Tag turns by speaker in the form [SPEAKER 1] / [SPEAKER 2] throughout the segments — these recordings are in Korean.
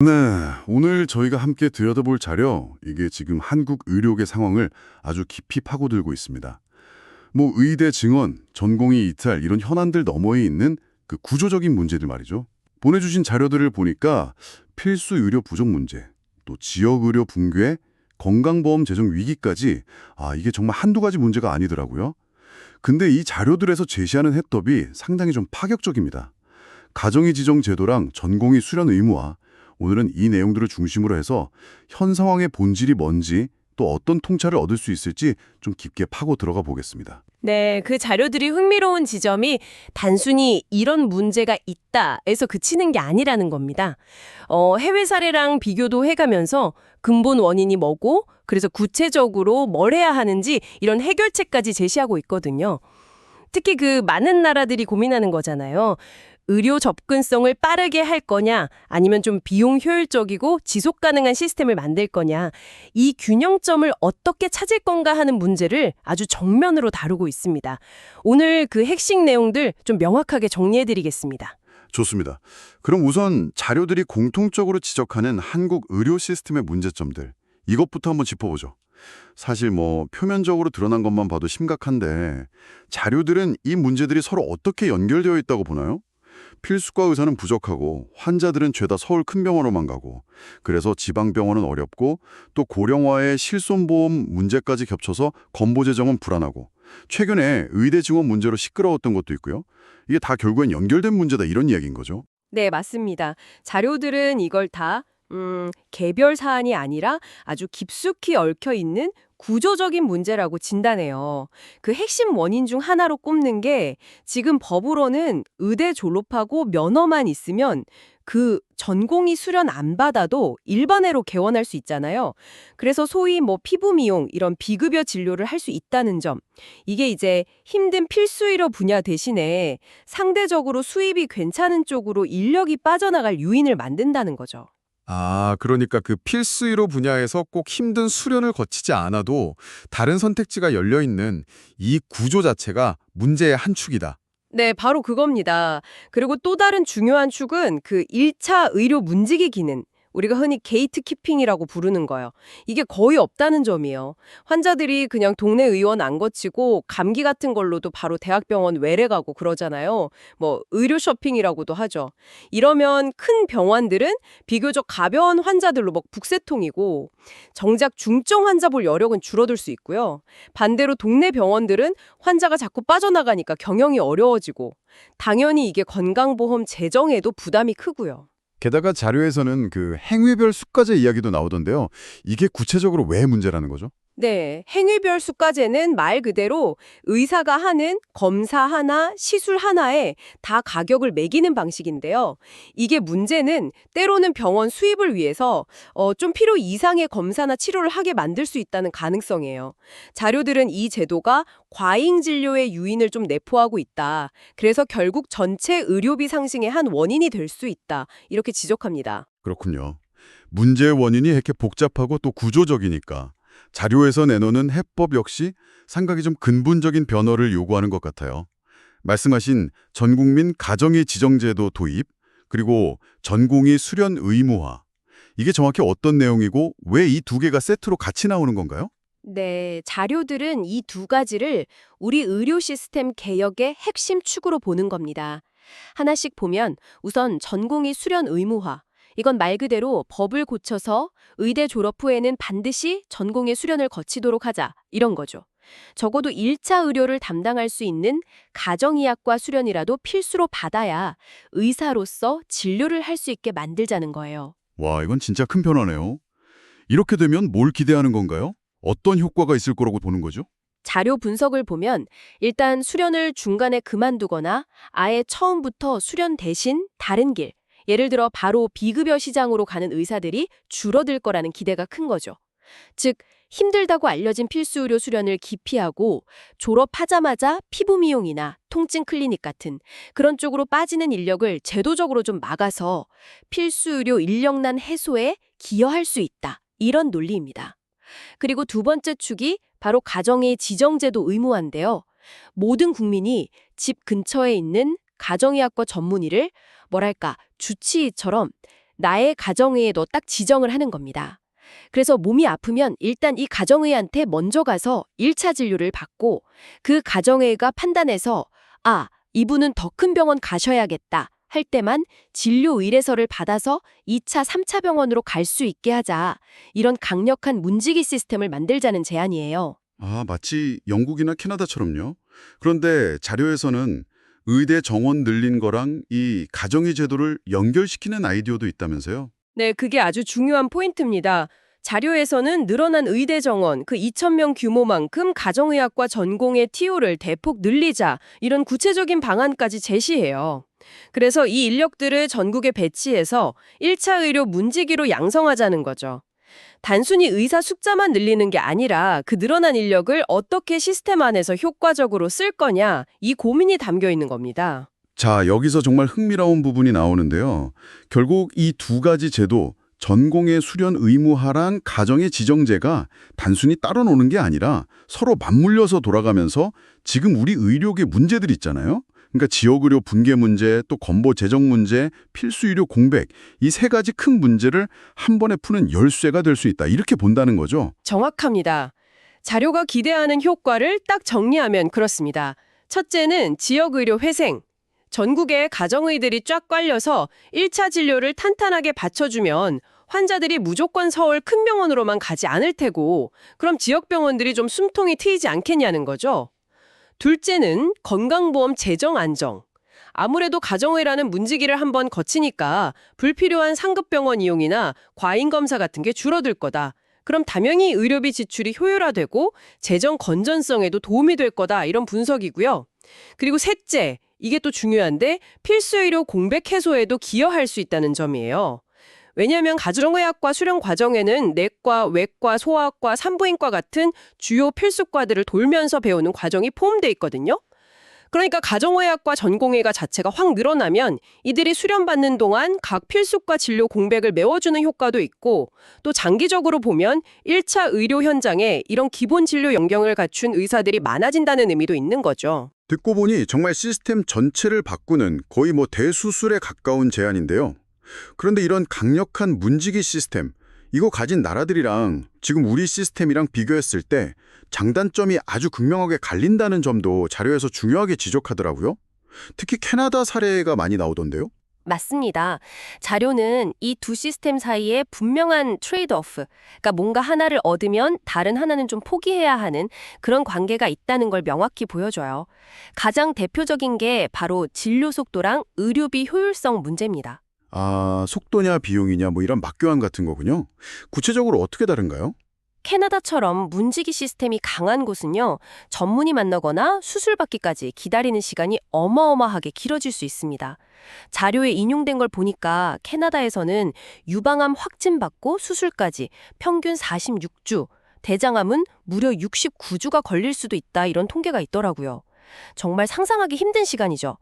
[SPEAKER 1] 네, 오늘 저희가 함께 들여다볼 자료, 이게 지금 한국 의료계 상황을 아주 깊이 파고들고 있습니다. 뭐 의대 증원, 전공의 이탈 이런 현안들 너머에 있는 그 구조적인 문제들 말이죠. 보내주신 자료들을 보니까 필수 의료 부족 문제, 또 지역 의료 붕괴, 건강보험 재정 위기까지 이게 정말 한두 가지 문제가 아니더라고요. 근데 이 자료들에서 제시하는 해법이 상당히 좀 파격적입니다. 가정의 지정 제도랑 전공의 수련 의무화, 오늘은 이 내용들을 중심으로 해서 현 상황의 본질이 뭔지 또 어떤 통찰을 얻을 수 있을지 좀 깊게 파고 들어가 보겠습니다.
[SPEAKER 2] 네, 그 자료들이 흥미로운 지점이 단순히 이런 문제가 있다에서 그치는 게 아니라는 겁니다. 해외 사례랑 비교도 해가면서 근본 원인이 뭐고, 그래서 구체적으로 뭘 해야 하는지 이런 해결책까지 제시하고 있거든요. 특히 그 많은 나라들이 고민하는 거잖아요. 의료 접근성을 빠르게 할 거냐, 아니면 좀 비용 효율적이고 지속 가능한 시스템을 만들 거냐, 이 균형점을 어떻게 찾을 건가 하는 문제를 아주 정면으로 다루고 있습니다. 오늘 그 핵심 내용들 좀 명확하게 정리해드리겠습니다.
[SPEAKER 1] 좋습니다. 그럼 우선 자료들이 공통적으로 지적하는 한국 의료 시스템의 문제점들, 이것부터 한번 짚어보죠. 사실 표면적으로 드러난 것만 봐도 심각한데 자료들은 이 문제들이 서로 어떻게 연결되어 있다고 보나요? 필수과 의사는 부족하고 환자들은 죄다 서울 큰 병원으로만 가고 그래서 지방병원은 어렵고 또 고령화의 실손보험 문제까지 겹쳐서 건보 재정은 불안하고 최근에 의대 증원 문제로 시끄러웠던 것도 있고요. 이게 다 결국엔 연결된 문제다 이런 이야기인 거죠.
[SPEAKER 2] 네, 맞습니다. 자료들은 이걸 다 개별 사안이 아니라 아주 깊숙이 얽혀 있는 구조적인 문제라고 진단해요. 그 핵심 원인 중 하나로 꼽는 게 지금 법으로는 의대 졸업하고 면허만 있으면 그 전공의 수련 안 받아도 일반외로 개원할 수 있잖아요. 그래서 소위 피부 미용 이런 비급여 진료를 할 수 있다는 점. 이게 이제 힘든 필수의료 분야 대신에 상대적으로 수입이 괜찮은 쪽으로 인력이 빠져나갈 요인을 만든다는 거죠.
[SPEAKER 3] 그러니까 그 필수의료 분야에서 꼭 힘든 수련을 거치지 않아도 다른 선택지가 열려 있는 이 구조 자체가 문제의 한 축이다.
[SPEAKER 2] 네, 바로 그겁니다. 그리고 또 다른 중요한 축은 그 1차 의료 문지기 기능. 우리가 흔히 게이트 키핑이라고 부르는 거예요. 이게 거의 없다는 점이에요. 환자들이 그냥 동네 의원 안 거치고 감기 같은 걸로도 바로 대학병원 외래 가고 그러잖아요. 의료 쇼핑이라고도 하죠. 이러면 큰 병원들은 비교적 가벼운 환자들로 북새통이고 정작 중증 환자 볼 여력은 줄어들 수 있고요. 반대로 동네 병원들은 환자가 자꾸 빠져나가니까 경영이 어려워지고 당연히 이게 건강보험 재정에도 부담이 크고요.
[SPEAKER 1] 게다가 자료에서는 그 행위별 수가제 이야기도 나오던데요. 이게 구체적으로 왜 문제라는 거죠?
[SPEAKER 2] 네, 행위별 수가제는 말 그대로 의사가 하는 검사 하나, 시술 하나에 다 가격을 매기는 방식인데요. 이게 문제는 때로는 병원 수입을 위해서 좀 필요 이상의 검사나 치료를 하게 만들 수 있다는 가능성이에요. 자료들은 이 제도가 과잉 진료의 유인을 좀 내포하고 있다. 그래서 결국 전체 의료비 상승의 한 원인이 될 수 있다. 이렇게 지적합니다.
[SPEAKER 1] 그렇군요. 문제의 원인이 이렇게 복잡하고 또 구조적이니까 자료에서 내놓는 해법 역시 생각이 좀 근본적인 변화를 요구하는 것 같아요. 말씀하신 전국민 가정의 지정제도 도입, 그리고 전공의 수련 의무화. 이게 정확히 어떤 내용이고 왜 이 두 개가 세트로 같이 나오는 건가요?
[SPEAKER 2] 네, 자료들은 이 두 가지를 우리 의료 시스템 개혁의 핵심 축으로 보는 겁니다. 하나씩 보면 우선 전공의 수련 의무화. 이건 말 그대로 법을 고쳐서 의대 졸업 후에는 반드시 전공의 수련을 거치도록 하자. 이런 거죠. 적어도 1차 의료를 담당할 수 있는 가정의학과 수련이라도 필수로 받아야 의사로서 진료를 할 수 있게 만들자는 거예요.
[SPEAKER 1] 와, 이건 진짜 큰 변화네요. 이렇게 되면 뭘 기대하는 건가요? 어떤 효과가 있을 거라고 보는 거죠?
[SPEAKER 2] 자료 분석을 보면 일단 수련을 중간에 그만두거나 아예 처음부터 수련 대신 다른 길, 예를 들어 바로 비급여 시장으로 가는 의사들이 줄어들 거라는 기대가 큰 거죠. 즉, 힘들다고 알려진 필수 의료 수련을 기피하고 졸업하자마자 피부 미용이나 통증 클리닉 같은 그런 쪽으로 빠지는 인력을 제도적으로 좀 막아서 필수 의료 인력난 해소에 기여할 수 있다. 이런 논리입니다. 그리고 두 번째 축이 바로 가정의 지정제도 의무화인데요. 모든 국민이 집 근처에 있는 가정의학과 전문의를 주치의처럼
[SPEAKER 4] 나의 가정의에도 딱 지정을 하는 겁니다. 그래서 몸이 아프면 일단 이 가정의한테 먼저 가서 1차 진료를 받고 그 가정의가 판단해서 이분은 더 큰 병원 가셔야겠다 할 때만 진료 의뢰서를 받아서 2차, 3차 병원으로 갈 수 있게 하자. 이런 강력한 문지기 시스템을 만들자는 제안이에요.
[SPEAKER 1] 마치 영국이나 캐나다처럼요. 그런데 자료에서는 의대 정원 늘린 거랑 이 가정의 제도를 연결시키는 아이디어도 있다면서요?
[SPEAKER 2] 네, 그게 아주 중요한 포인트입니다. 자료에서는 늘어난 의대 정원, 그 2,000명 규모만큼 가정의학과 전공의 TO를 대폭 늘리자 이런 구체적인 방안까지 제시해요. 그래서 이 인력들을 전국에 배치해서 1차 의료 문지기로 양성하자는 거죠. 단순히 의사 숫자만 늘리는 게 아니라 그 늘어난 인력을 어떻게 시스템 안에서 효과적으로 쓸 거냐, 이 고민이 담겨 있는 겁니다.
[SPEAKER 1] 자, 여기서 정말 흥미로운 부분이 나오는데요. 결국 이 두 가지 제도, 전공의 수련 의무화랑 가정의 지정제가 단순히 따로 노는 게 아니라 서로 맞물려서 돌아가면서 지금 우리 의료계 문제들 있잖아요. 그러니까 지역의료 분계 문제, 또 건보 재정 문제, 필수의료 공백, 이 세 가지 큰 문제를 한 번에 푸는 열쇠가 될 수 있다. 이렇게 본다는 거죠.
[SPEAKER 2] 정확합니다. 자료가 기대하는 효과를 딱 정리하면 그렇습니다. 첫째는 지역의료 회생. 전국에 가정의들이 쫙 깔려서 1차 진료를 탄탄하게 받쳐주면 환자들이 무조건 서울 큰 병원으로만 가지 않을 테고 그럼 지역병원들이 좀 숨통이 트이지 않겠냐는 거죠. 둘째는 건강보험 재정 안정. 아무래도 가정의라는 문지기를 한번 거치니까 불필요한 상급병원 이용이나 과잉검사 같은 게 줄어들 거다. 그럼 당연히 의료비 지출이 효율화되고 재정 건전성에도 도움이 될 거다. 이런 분석이고요. 그리고 셋째, 이게 또 중요한데 필수의료 공백 해소에도 기여할 수 있다는 점이에요. 왜냐하면 가정의학과 수련 과정에는 내과, 외과, 소아과, 산부인과 같은 주요 필수과들을 돌면서 배우는 과정이 포함되어 있거든요. 그러니까 가정의학과 전공의가 자체가 확 늘어나면 이들이 수련받는 동안 각 필수과 진료 공백을 메워주는 효과도 있고 또 장기적으로 보면 1차 의료 현장에 이런 기본 진료 역량을 갖춘 의사들이 많아진다는 의미도 있는 거죠.
[SPEAKER 1] 듣고 보니 정말 시스템 전체를 바꾸는 거의 대수술에 가까운 제안인데요. 그런데 이런 강력한 문지기 시스템, 이거 가진 나라들이랑 지금 우리 시스템이랑 비교했을 때 장단점이 아주 극명하게 갈린다는 점도 자료에서 중요하게 지적하더라고요. 특히 캐나다 사례가 많이 나오던데요.
[SPEAKER 4] 맞습니다. 자료는 이 두 시스템 사이에 분명한 트레이드오프, 그러니까 뭔가 하나를 얻으면 다른 하나는 좀 포기해야 하는 그런 관계가 있다는 걸 명확히 보여줘요. 가장 대표적인 게 바로 진료 속도랑 의료비 효율성 문제입니다.
[SPEAKER 1] 속도냐 비용이냐 이런 맞교환 같은 거군요. 구체적으로 어떻게 다른가요?
[SPEAKER 4] 캐나다처럼 문지기 시스템이 강한 곳은요, 전문의 만나거나 수술받기까지 기다리는 시간이 어마어마하게 길어질 수 있습니다. 자료에 인용된 걸 보니까 캐나다에서는 유방암 확진받고 수술까지 평균 46주, 대장암은 무려 69주가 걸릴 수도 있다 이런 통계가 있더라고요. 정말 상상하기 힘든 시간이죠.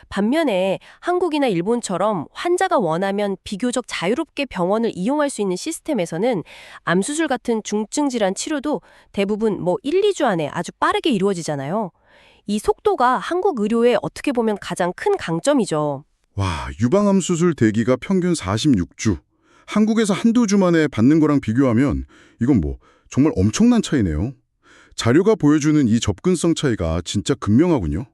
[SPEAKER 4] 반면에 한국이나 일본처럼 환자가 원하면 비교적 자유롭게 병원을 이용할 수 있는 시스템에서는 암수술 같은 중증 질환 치료도 대부분 1, 2주 안에 아주 빠르게 이루어지잖아요. 이 속도가 한국 의료의 어떻게 보면 가장 큰 강점이죠.
[SPEAKER 1] 와, 유방암 수술 대기가 평균 46주. 한국에서 한두 주 만에 받는 거랑 비교하면 이건 정말 엄청난 차이네요. 자료가 보여주는 이 접근성 차이가 진짜 극명하군요.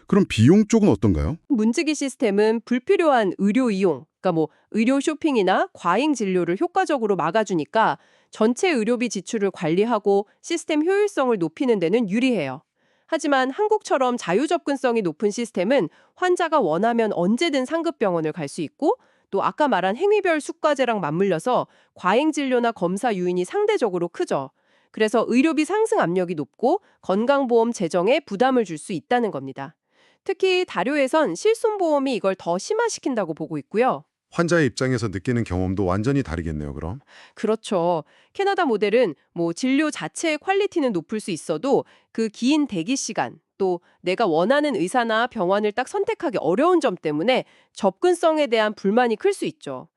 [SPEAKER 1] 그럼 비용 쪽은 어떤가요?
[SPEAKER 2] 문지기 시스템은 불필요한 의료 이용, 그러니까 의료 쇼핑이나 과잉 진료를 효과적으로 막아주니까 전체 의료비 지출을 관리하고 시스템 효율성을 높이는 데는 유리해요. 하지만 한국처럼 자유접근성이 높은 시스템은 환자가 원하면 언제든 상급병원을 갈 수 있고 또 아까 말한 행위별 수과제랑 맞물려서 과잉 진료나 검사 요인이 상대적으로 크죠. 그래서 의료비 상승 압력이 높고 건강보험 재정에 부담을 줄 수 있다는 겁니다. 특히 다료에선 실손보험이 이걸 더 심화시킨다고 보고 있고요.
[SPEAKER 1] 환자의 입장에서 느끼는 경험도 완전히 다르겠네요, 그럼.
[SPEAKER 2] 그렇죠. 캐나다 모델은 진료 자체의 퀄리티는 높을 수 있어도 그 긴 대기 시간, 또 내가 원하는 의사나 병원을 딱 선택하기 어려운 점 때문에 접근성에 대한 불만이 클 수 있죠.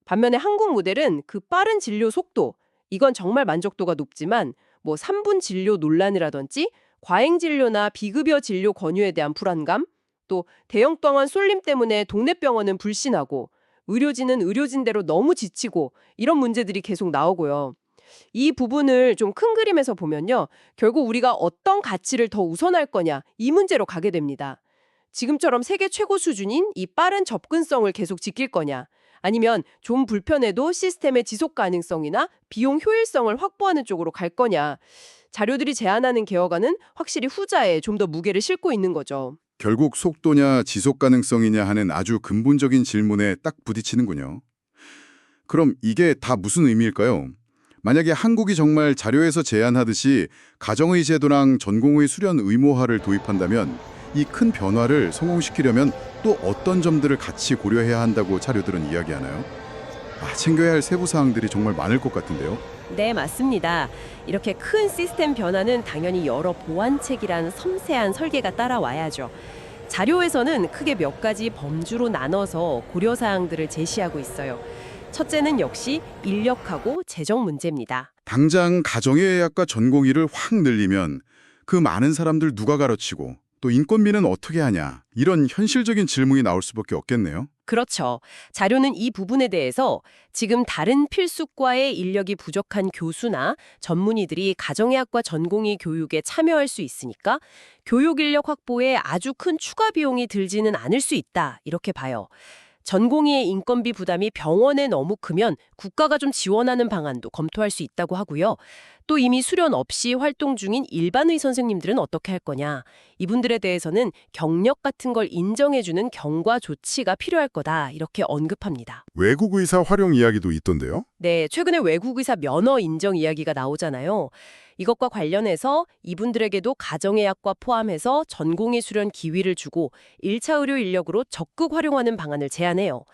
[SPEAKER 2] 반면에 한국 모델은 그 빠른 진료 속도, 이건 정말 만족도가 높지만 3분 진료 논란이라든지 과잉 진료나 비급여 진료 권유에 대한 불안감, 또 대형 병원 쏠림 때문에 동네 병원은 불신하고 의료진은 의료진대로 너무 지치고 이런 문제들이 계속 나오고요. 이 부분을 좀 큰 그림에서 보면요. 결국 우리가 어떤 가치를 더 우선할 거냐 이 문제로 가게 됩니다. 지금처럼 세계 최고 수준인 이 빠른 접근성을 계속 지킬 거냐 아니면 좀 불편해도 시스템의 지속 가능성이나 비용 효율성을 확보하는 쪽으로 갈 거냐. 자료들이 제안하는 개혁안은 확실히 후자에 좀 더 무게를 싣고 있는 거죠.
[SPEAKER 1] 결국 속도냐 지속 가능성이냐 하는 아주 근본적인 질문에 딱 부딪히는군요. 그럼 이게 다 무슨 의미일까요? 만약에 한국이 정말 자료에서 제안하듯이 가정의 제도랑 전공의 수련 의무화를 도입한다면 이 큰 변화를 성공시키려면 또 어떤 점들을 같이 고려해야 한다고 자료들은 이야기하나요? 챙겨야 할 세부 사항들이 정말 많을 것 같은데요.
[SPEAKER 2] 네, 맞습니다. 이렇게 큰 시스템 변화는 당연히 여러 보완책이란 섬세한 설계가 따라와야죠. 자료에서는 크게 몇 가지 범주로 나눠서 고려사항들을 제시하고 있어요. 첫째는 역시 인력하고 재정 문제입니다.
[SPEAKER 1] 당장 가정의학과 전공의를 확 늘리면 그 많은 사람들 누가 가르치고 또 인건비는 어떻게 하냐 이런 현실적인 질문이 나올 수밖에 없겠네요.
[SPEAKER 2] 그렇죠. 자료는 이 부분에 대해서 지금 다른 필수과의 인력이 부족한 교수나 전문의들이 가정의학과 전공의 교육에 참여할 수 있으니까 교육 인력 확보에 아주 큰 추가 비용이 들지는 않을 수 있다 이렇게 봐요. 전공의의 인건비 부담이 병원에 너무 크면 국가가 좀 지원하는 방안도 검토할 수 있다고 하고요. 또 이미 수련 없이 활동 중인 일반의 선생님들은 어떻게 할 거냐. 이분들에 대해서는 경력 같은 걸 인정해주는 경과 조치가 필요할 거다 이렇게 언급합니다.
[SPEAKER 1] 외국 의사 활용 이야기도 있던데요.
[SPEAKER 2] 네, 최근에 외국 의사 면허 인정 이야기가 나오잖아요. 이것과 관련해서 이분들에게도 가정의학과 포함해서 전공의 수련 기회를 주고 1차 의료 인력으로 적극 활용하는 방안을 제안해요.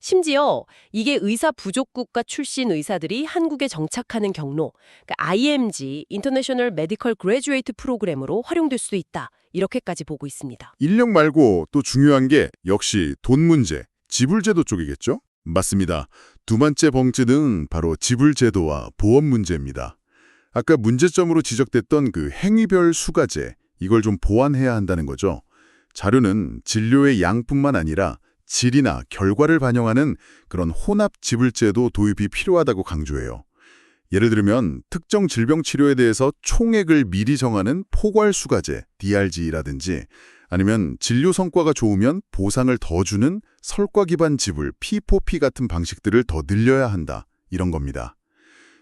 [SPEAKER 2] 심지어 이게 의사 부족 국가 출신 의사들이 한국에 정착하는 경로, 그러니까 IMG, International Medical Graduate 프로그램으로 활용될 수도 있다. 이렇게까지 보고 있습니다.
[SPEAKER 1] 인력 말고 또 중요한 게 역시 돈 문제, 지불제도 쪽이겠죠? 맞습니다. 두 번째 범주는 바로 지불제도와 보험 문제입니다. 아까 문제점으로 지적됐던 그 행위별 수가제, 이걸 좀 보완해야 한다는 거죠. 자료는 진료의 양뿐만 아니라 질이나 결과를 반영하는 그런 혼합 지불제도 도입이 필요하다고 강조해요. 예를 들면 특정 질병 치료에 대해서 총액을 미리 정하는 포괄수가제, DRG라든지 아니면 진료 성과가 좋으면 보상을 더 주는 설과 기반 지불, P4P 같은 방식들을 더 늘려야 한다. 이런 겁니다.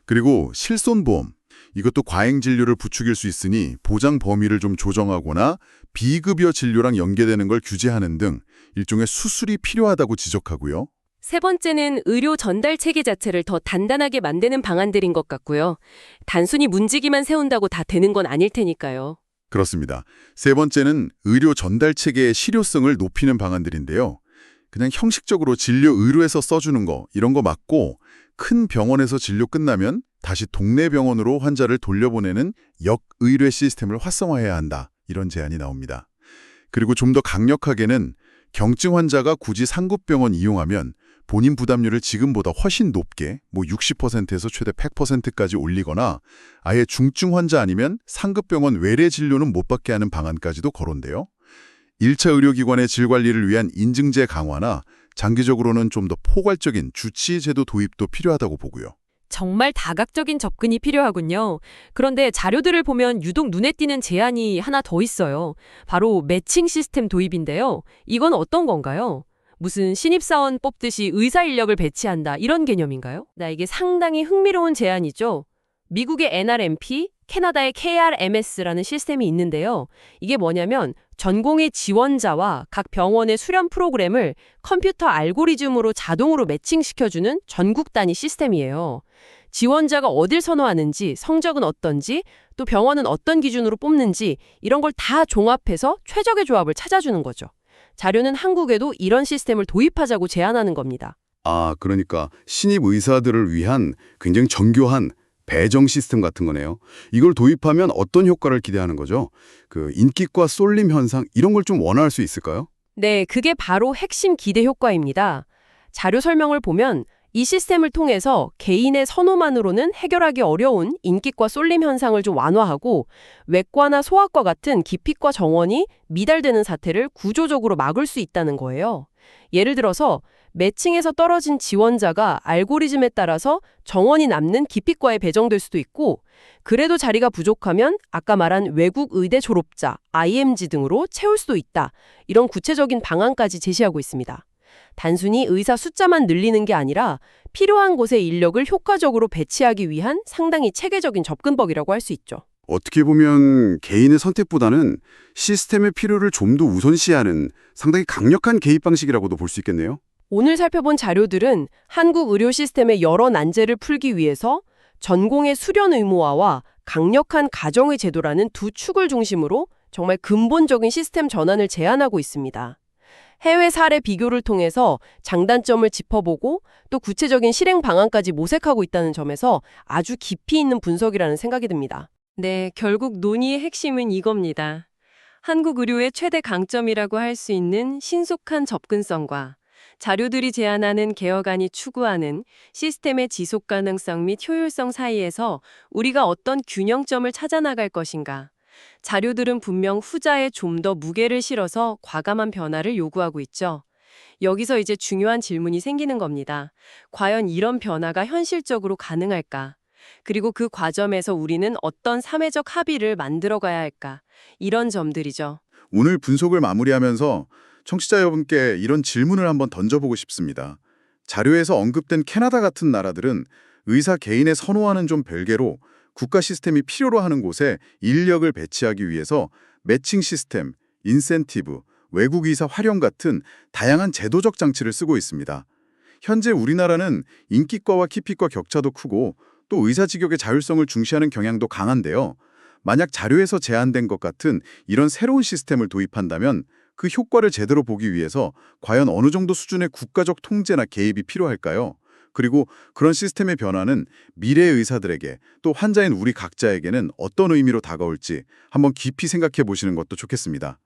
[SPEAKER 1] 그리고 실손보험, 이것도 과잉 진료를 부추길 수 있으니 보장 범위를 좀 조정하거나 비급여 진료랑 연계되는 걸 규제하는 등 일종의 수술이 필요하다고 지적하고요.
[SPEAKER 2] 세 번째는 의료 전달 체계 자체를 더 단단하게 만드는 방안들인 것 같고요. 단순히 문지기만 세운다고 다 되는 건 아닐 테니까요.
[SPEAKER 1] 그렇습니다. 세 번째는 의료 전달 체계의 실효성을 높이는 방안들인데요. 그냥 형식적으로 진료 의료에서 써주는 거 이런 거 맞고 큰 병원에서 진료 끝나면 다시 동네 병원으로 환자를 돌려보내는 역의뢰 시스템을 활성화해야 한다. 이런 제안이 나옵니다. 그리고 좀 더 강력하게는 경증 환자가 굳이 상급병원 이용하면 본인 부담률을 지금보다 훨씬 높게 60%에서 최대 100%까지 올리거나 아예 중증 환자 아니면 상급병원 외래 진료는 못 받게 하는 방안까지도 거론돼요. 1차 의료기관의 질관리를 위한 인증제 강화나 장기적으로는 좀 더 포괄적인 주치의 제도 도입도 필요하다고 보고요.
[SPEAKER 5] 정말 다각적인 접근이 필요하군요. 그런데 자료들을 보면 유독 눈에 띄는 제안이 하나 더 있어요. 바로 매칭 시스템 도입인데요. 이건 어떤 건가요? 무슨 신입사원 뽑듯이 의사 인력을 배치한다 이런 개념인가요? 이게 상당히 흥미로운 제안이죠. 미국의 NRMP, 캐나다의 KRMS라는 시스템이 있는데요. 이게 뭐냐면 전공의 지원자와 각 병원의 수련 프로그램을 컴퓨터 알고리즘으로 자동으로 매칭시켜주는 전국 단위 시스템이에요. 지원자가 어딜 선호하는지, 성적은 어떤지, 또 병원은 어떤 기준으로 뽑는지 이런 걸 다 종합해서 최적의 조합을 찾아주는 거죠. 자료는 한국에도 이런 시스템을 도입하자고 제안하는 겁니다.
[SPEAKER 1] 그러니까 신입 의사들을 위한 굉장히 정교한 배정 시스템 같은 거네요. 이걸 도입하면 어떤 효과를 기대하는 거죠? 그 인기과 쏠림 현상 이런 걸 좀 완화할 수 있을까요?
[SPEAKER 2] 네, 그게 바로 핵심 기대 효과입니다. 자료 설명을 보면 이 시스템을 통해서 개인의 선호만으로는 해결하기 어려운 인기과 쏠림 현상을 좀 완화하고 외과나 소아과 같은 기피과 정원이 미달되는 사태를 구조적으로 막을 수 있다는 거예요. 예를 들어서 매칭에서 떨어진 지원자가 알고리즘에 따라서 정원이 남는 기피과에 배정될 수도 있고, 그래도 자리가 부족하면 아까 말한 외국 의대 졸업자, IMG 등으로 채울 수도 있다. 이런 구체적인 방안까지 제시하고 있습니다. 단순히 의사 숫자만 늘리는 게 아니라 필요한 곳에 인력을 효과적으로 배치하기 위한 상당히 체계적인 접근법이라고 할 수 있죠.
[SPEAKER 1] 어떻게 보면 개인의 선택보다는 시스템의 필요를 좀 더 우선시하는 상당히 강력한 개입 방식이라고도 볼 수 있겠네요.
[SPEAKER 2] 오늘 살펴본 자료들은 한국 의료 시스템의 여러 난제를 풀기 위해서 전공의 수련 의무화와 강력한 가정의 제도라는 두 축을 중심으로 정말 근본적인 시스템 전환을 제안하고 있습니다. 해외 사례 비교를 통해서 장단점을 짚어보고 또 구체적인 실행 방안까지 모색하고 있다는 점에서 아주 깊이 있는 분석이라는 생각이 듭니다.
[SPEAKER 5] 네, 결국 논의의 핵심은 이겁니다. 한국 의료의 최대 강점이라고 할 수 있는 신속한 접근성과 자료들이 제안하는 개혁안이 추구하는 시스템의 지속 가능성 및 효율성 사이에서 우리가 어떤 균형점을 찾아 나갈 것인가. 자료들은 분명 후자에 좀 더 무게를 실어서 과감한 변화를 요구하고 있죠. 여기서 이제 중요한 질문이 생기는 겁니다. 과연 이런 변화가 현실적으로 가능할까? 그리고 그 과정에서 우리는 어떤 사회적 합의를 만들어가야 할까? 이런 점들이죠.
[SPEAKER 1] 오늘 분석을 마무리하면서 청취자 여러분께 이런 질문을 한번 던져보고 싶습니다. 자료에서 언급된 캐나다 같은 나라들은 의사 개인의 선호와는 좀 별개로 국가 시스템이 필요로 하는 곳에 인력을 배치하기 위해서 매칭 시스템, 인센티브, 외국 의사 활용 같은 다양한 제도적 장치를 쓰고 있습니다. 현재 우리나라는 인기과와 키피과 격차도 크고 또 의사 직역의 자율성을 중시하는 경향도 강한데요. 만약 자료에서 제안된 것 같은 이런 새로운 시스템을 도입한다면 그 효과를 제대로 보기 위해서 과연 어느 정도 수준의 국가적 통제나 개입이 필요할까요? 그리고 그런 시스템의 변화는 미래의 의사들에게 또 환자인 우리 각자에게는 어떤 의미로 다가올지 한번 깊이 생각해 보시는 것도 좋겠습니다.